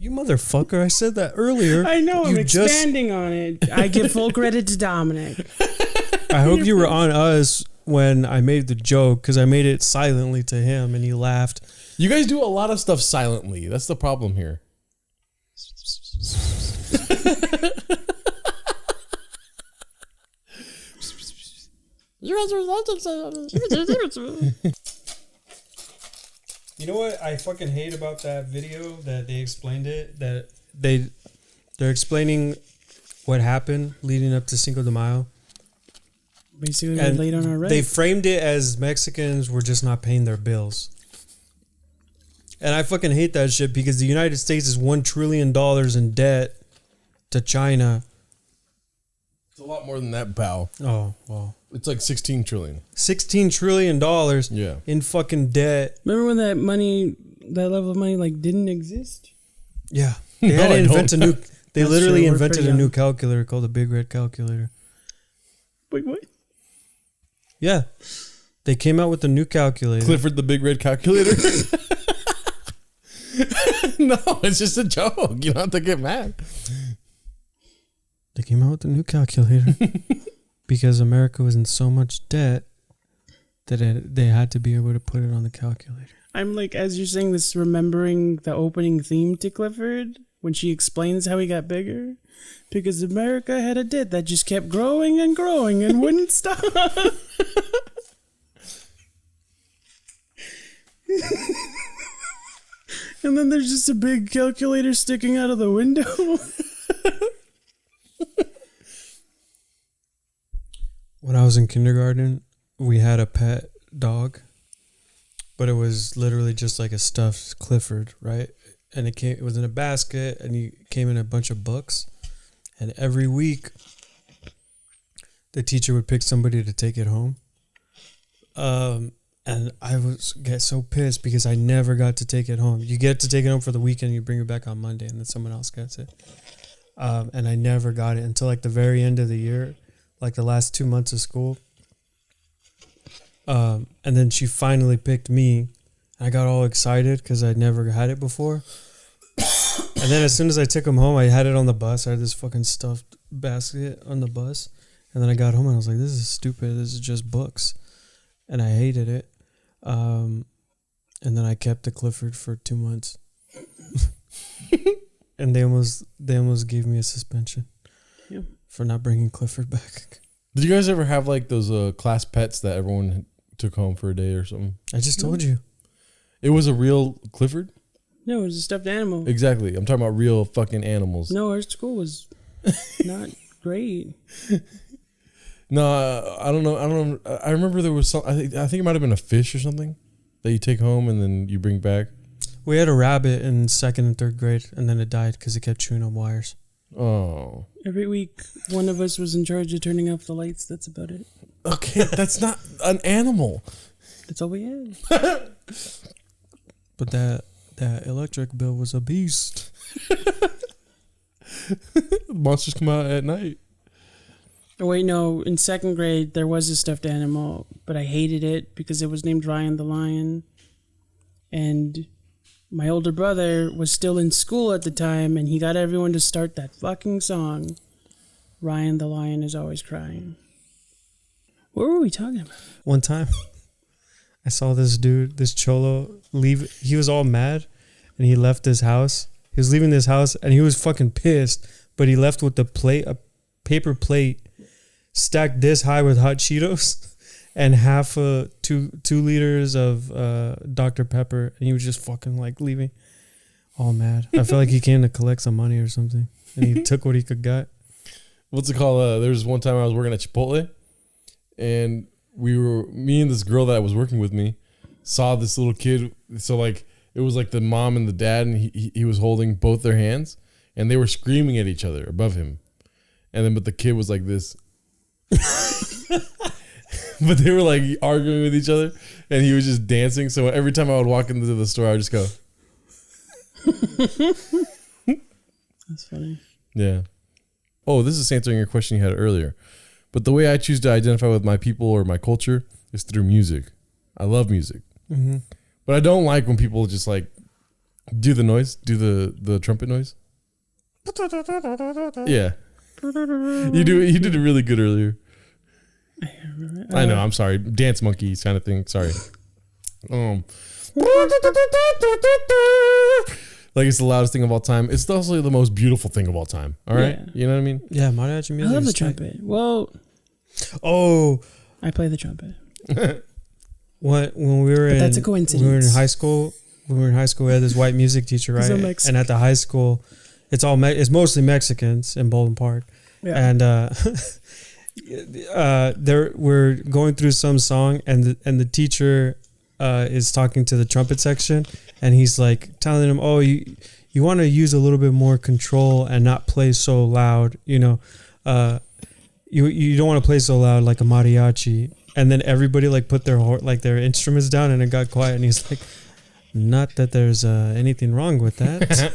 You motherfucker! I said that earlier. I know. I'm You just- expanding on it. I give full credit to Dominic. I hope you were on us when I made the joke because I made it silently to him and he laughed. You guys do a lot of stuff silently. That's the problem here. You know what I fucking hate about that video that they explained it? That they're explaining what happened leading up to Cinco de Mayo. Basically, And we laid on our red. they framed it as Mexicans were just not paying their bills. And I fucking hate that shit because the United States is $1 trillion in debt to China. It's a lot more than that, pal. Oh, well. It's like 16 trillion. $16 trillion Yeah. in fucking debt. Remember when that level of money like didn't exist? Yeah. They No, had to I invent don't. a new... They That's literally true. We're invented pretty a new young. calculator called the Big Red Calculator. Wait, what? Yeah. They came out with a new calculator. Clifford the Big Red Calculator. No, it's just a joke. You don't have to get mad. They came out with a new calculator because America was in so much debt that they had to be able to put it on the calculator. I'm like, as you're saying this, remembering the opening theme to Clifford when she explains how he got bigger. Because America had a debt that just kept growing and growing and wouldn't stop. And then there's just a big calculator sticking out of the window. When I was in kindergarten, we had a pet dog, but it was literally just like a stuffed Clifford, right? And it was in a basket, and he came in a bunch of books. And every week, the teacher would pick somebody to take it home. And I get so pissed because I never got to take it home. You get to take it home for the weekend, you bring it back on Monday, and then someone else gets it. And I never got it until like the very end of the year, like the last 2 months of school. And then she finally picked me. I got all excited because I'd never had it before. And then as soon as I took him home, I had it on the bus. I had this fucking stuffed basket on the bus. And then I got home and I was like, this is stupid. This is just books. And I hated it. And then I kept the Clifford for 2 months. And they almost gave me a suspension for not bringing Clifford back. Did you guys ever have like those class pets that everyone took home for a day or something? I just told you. It was a real Clifford? No, it was a stuffed animal. Exactly. I'm talking about real fucking animals. No, our school was not great. No, I don't know. I remember there was some. I think it might have been a fish or something that you take home and then you bring back. We had a rabbit in 2nd and 3rd grade, and then it died because it kept chewing on wires. Oh. Every week, one of us was in charge of turning off the lights. That's about it. Okay, that's not an animal. That's all we had. But that electric bill was a beast. Monsters come out at night. Oh, wait, no. In 2nd grade, there was a stuffed animal, but I hated it because it was named Ryan the Lion. And my older brother was still in school at the time, and he got everyone to start that fucking song. Ryan the Lion is always crying. What were we talking about? One time, I saw this dude, this cholo, leave. He was all mad, and he left his house. He was leaving this house, and he was fucking pissed. But he left with a paper plate, stacked this high with hot Cheetos, and half 2 liters of Dr. Pepper, and he was just fucking like leaving, all mad. I felt like he came to collect some money or something, and he took what he could get. What's it called? There was one time I was working at Chipotle, and me and this girl that was working with me saw this little kid. So like it was like the mom and the dad, and he was holding both their hands, and they were screaming at each other above him, and then but the kid was like this. But they were like arguing with each other, and he was just dancing. So every time I would walk into the store, I would just go. That's funny. Yeah. Oh, this is answering your question you had earlier. But the way I choose to identify with my people or my culture is through music. I love music. Mm-hmm. But I don't like when people just like Do the noise. Do the trumpet noise. Yeah. You did it really good earlier. I know. I'm sorry. Dance monkeys kind of thing. Sorry. Like it's the loudest thing of all time. It's also the most beautiful thing of all time. All right. Yeah. You know what I mean? Yeah. Mariachi music. I love the trumpet. Well. Oh. I play the trumpet. When we were that's a coincidence. We were in high school. We had this white music teacher, right? And at the high school, it's mostly Mexicans in Baldwin Park. Yeah. And we're going through some song, and the teacher is talking to the trumpet section, and he's like telling them, "Oh, you want to use a little bit more control and not play so loud. You know, you don't want to play so loud like a mariachi." And then everybody like put their instruments down, and it got quiet. And he's like, "Not that there's anything wrong with that."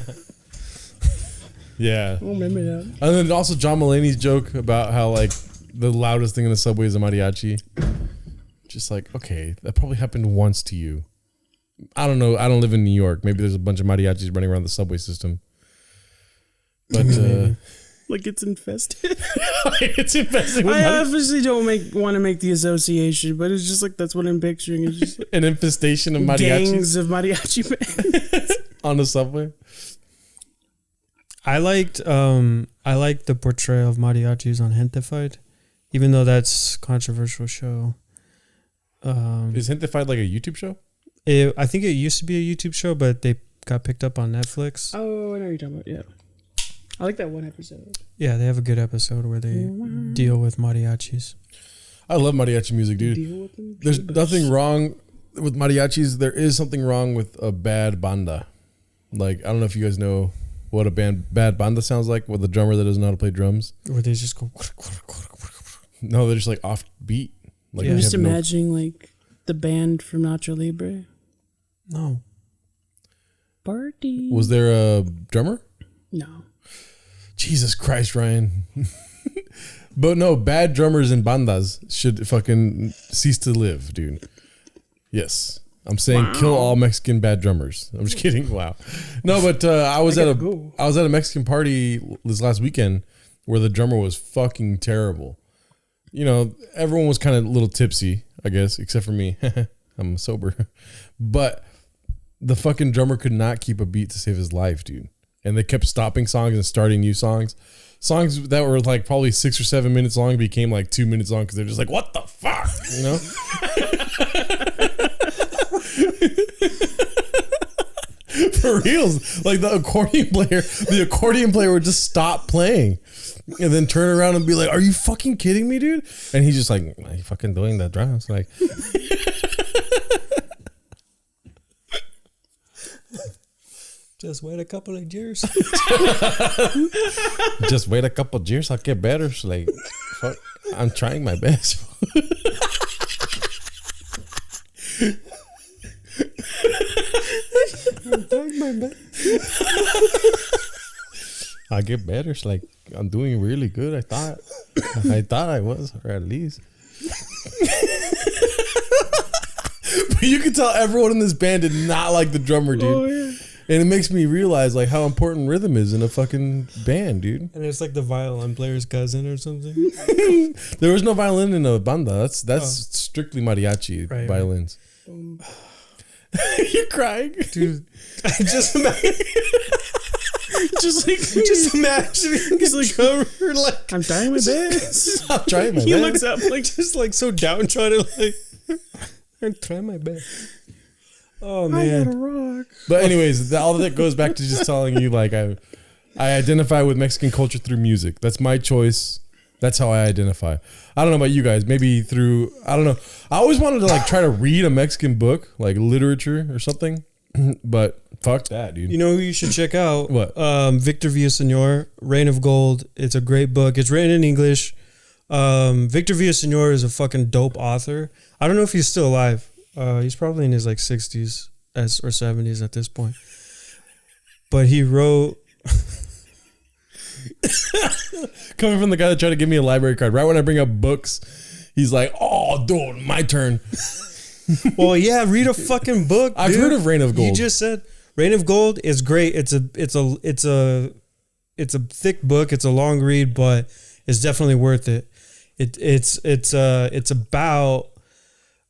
Yeah. I remember that. And then also John Mulaney's joke about how like the loudest thing in the subway is a mariachi. Just like, okay, that probably happened once to you. I don't know. I don't live in New York. Maybe there's a bunch of mariachis running around the subway system. But like it's infested. It's infested with I obviously don't want to make the association, but it's just like that's what I'm picturing. It's just like an infestation of mariachis. Gangs of mariachi bands on the subway. I liked the portrayal of mariachis on Gentefied, even though that's a controversial show. Is Gentefied like a YouTube show? I think it used to be a YouTube show, but they got picked up on Netflix. Oh, I know what you're talking about. Yeah, I like that one episode. Yeah, they have a good episode where they deal with mariachis. I love mariachi music, dude. There's nothing wrong with mariachis. There is something wrong with a bad banda. Like, I don't know if you guys know what a bad banda sounds like with a drummer that doesn't know how to play drums. Where they just go... No, they're just like off beat. Like I'm just imagining like the band from Nacho Libre. No. Party. Was there a drummer? No. Jesus Christ, Ryan. But no, bad drummers and bandas should fucking cease to live, dude. Yes. I'm saying kill all Mexican bad drummers. I'm just kidding. Wow. No, but I was at a Mexican party this last weekend where the drummer was fucking terrible. You know, everyone was kind of a little tipsy, I guess, except for me. I'm sober. But the fucking drummer could not keep a beat to save his life, dude. And they kept stopping songs and starting new songs. Songs that were like probably 6 or 7 minutes long became like 2 minutes long because they're just like, what the fuck? You know? For reals. Like the accordion player would just stop playing and then turn around and be like, are you fucking kidding me, dude? And he's just like, are you fucking doing the drums? Like, just wait a couple of years. Just wait a couple of years, I'll get better. It's like, fuck, I'm trying my best. I'm trying my best. I get better. It's like I'm doing really good. I thought I was, or at least. But you can tell everyone in this band did not like the drummer, dude. Oh, yeah. And it makes me realize like how important rhythm is in a fucking band, dude. And it's like the violin player's cousin or something. There was no violin in a banda. That's strictly mariachi violins. You're crying, dude. I just imagine. just imagining his like drummer, like I'm trying my best. I'm trying my best. He looks up like just like so downtrodden, like I'm trying my best. Oh man, I gotta rock. But anyways, all of that goes back to just telling you like I identify with Mexican culture through music. That's my choice. That's how I identify. I don't know about you guys. Maybe through, I don't know. I always wanted to like try to read a Mexican book, like literature or something. But fuck that, dude. You know who you should check out? What? Victor Villaseñor, Reign of Gold. It's a great book. It's written in English. Victor Villaseñor is a fucking dope author. I don't know if he's still alive. He's probably in his like 60s or 70s at this point. But he wrote... Coming from the guy that tried to give me a library card. Right when I bring up books, he's like, oh, dude, my turn. Well, yeah, read a fucking book, I've heard of Reign of Gold. You just said Reign of Gold is great. It's a thick book. It's a long read, but it's definitely worth it. It's about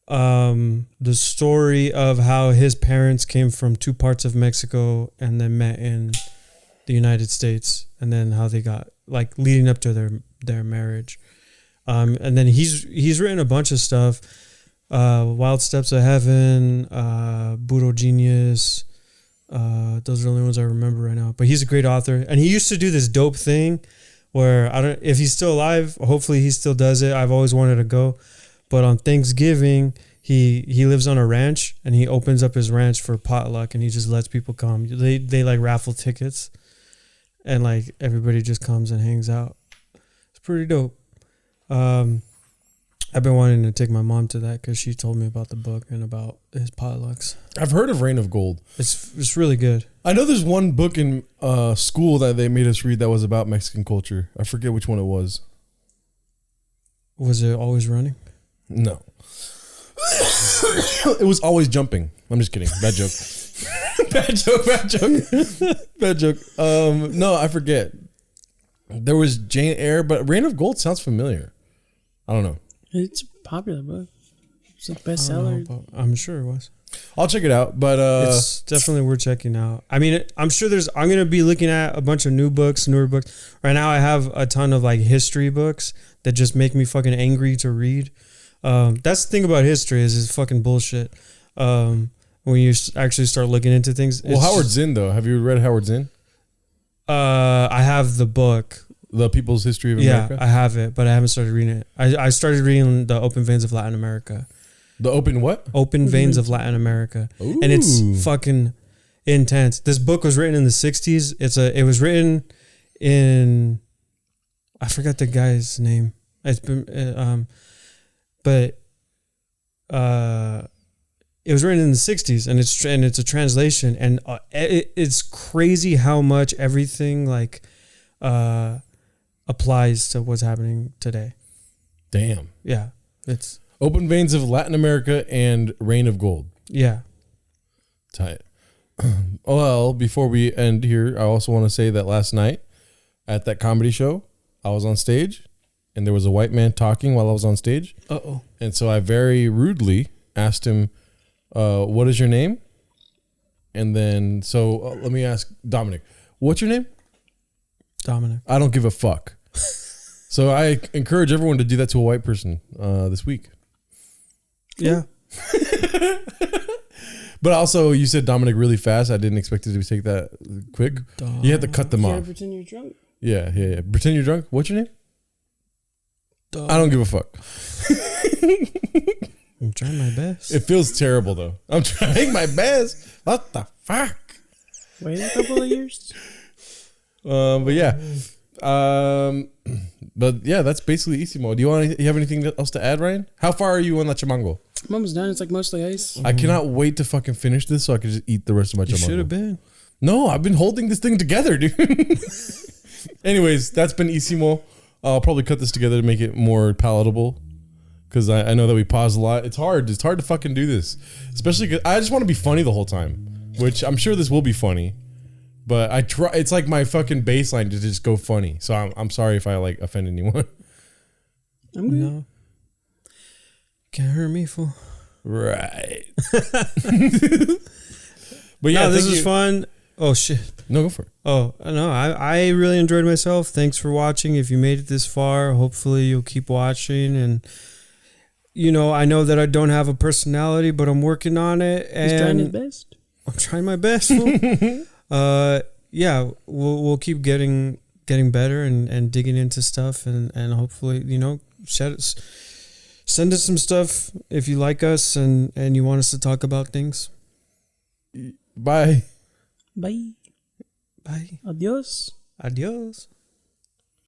the story of how his parents came from two parts of Mexico and then met in the United States, and then how they got like leading up to their marriage. And then he's written a bunch of stuff. Wild Steps of Heaven, Budo Genius. Those are the only ones I remember right now. But he's a great author, and he used to do this dope thing where I don't. If he's still alive, hopefully he still does it. I've always wanted to go, but on Thanksgiving he lives on a ranch, and he opens up his ranch for potluck, and he just lets people come. They like raffle tickets, and like everybody just comes and hangs out. It's pretty dope. I've been wanting to take my mom to that because she told me about the book and about his potlucks. I've heard of Reign of Gold. It's really good. I know there's one book in school that they made us read that was about Mexican culture. I forget which one it was. Was it Always Running? No. It was Always Jumping. I'm just kidding. Bad joke. Bad joke. No, I forget. There was Jane Eyre, but Reign of Gold sounds familiar. I don't know. It's a popular book. It's a bestseller. I'm sure it was. I'll check it out, but it's definitely worth checking out. I mean, I'm sure I'm going to be looking at a bunch of newer books. Right now I have a ton of like history books that just make me fucking angry to read. That's the thing about history is it's fucking bullshit. When you actually start looking into things. Well, Howard Zinn though. Have you read Howard Zinn? I have the book. The People's History of America? Yeah, I have it, but I haven't started reading it. I started reading The Open Veins of Latin America. The Open what? Open Veins of Latin America. Ooh. And it's fucking intense. This book was written in the 60s. It was written in, I forgot the guy's name. It's been but it was written in the 60s, and it's a translation, and it's crazy how much everything like applies to what's happening today. Damn. Yeah. It's Open Veins of Latin America and Reign of Gold. Yeah. Tight. Well, before we end here, I also want to say that last night at that comedy show, I was on stage and there was a white man talking while I was on stage. Uh-oh. And so I very rudely asked him, what is your name? And then, let me ask Dominic, what's your name? Dominic. I don't give a fuck. So I encourage everyone to do that to a white person this week. Yeah. But also, you said Dominic really fast. I didn't expect it to take that quick. You had to cut them You off. gotta pretend you're drunk. Yeah. Pretend you're drunk. What's your name? I don't give a fuck. I'm trying my best. It feels terrible, though. I'm trying my best. What the fuck? Wait a couple of years. But yeah. But yeah, that's basically Isimo. Do you have anything else to add, Ryan? How far are you on that chamango? I'm almost done. It's like mostly ice. I cannot wait to fucking finish this so I can just eat the rest of my chamango. You should have been. No, I've been holding this thing together, dude. Anyways, that's been Isimo. I'll probably cut this together to make it more palatable, because I know that we pause a lot. It's hard to fucking do this, especially because I just want to be funny the whole time, which I'm sure this will be funny, but I try. It's like my fucking baseline to just go funny. So I'm sorry if I like offend anyone. I'm good. No. Can't hurt me, fool. Right. But yeah, this was fun. Oh shit. No, go for it. Oh no, I really enjoyed myself. Thanks for watching. If you made it this far, hopefully you'll keep watching. And I know that I don't have a personality, but I'm working on it. And He's trying his best. I'm trying my best. Fool. Yeah, we'll keep getting better and digging into stuff, and hopefully send us some stuff if you like us and you want us to talk about things. Bye. Bye. Bye. Adios. Adios.